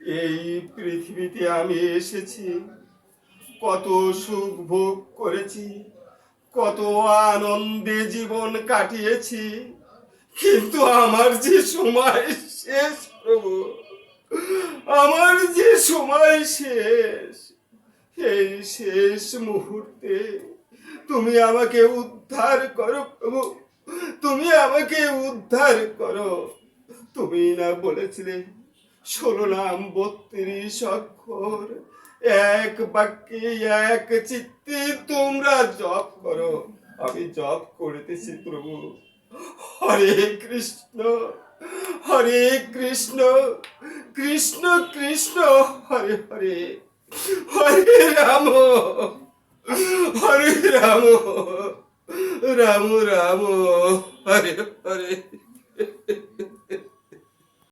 এই পৃথিবীতে আমি এসেছি, কত সুখ ভোগ করেছি, কত আনন্দে জীবন কাটিয়েছি, কিন্তু আমার যে সময় শেষ প্রভু, আমার যে সময় শেষ, এই শেষ মুহূর্তে তুমি আমাকে উদ্ধার করো প্রভু, তুমি আমাকে উদ্ধার করো। তুমি না বলেছিলে 16 নাম 32 অক্ষর, এক বাক্যে এক চিত্তে তোমরা জপ করো। আমি জপ করিতেছি প্রভু। হরে কৃষ্ণ, হরে কৃষ্ণ, কৃষ্ণ কৃষ্ণ হরে হরে, হরে রাম, হরে রাম, রাম রাম, হরে হরে।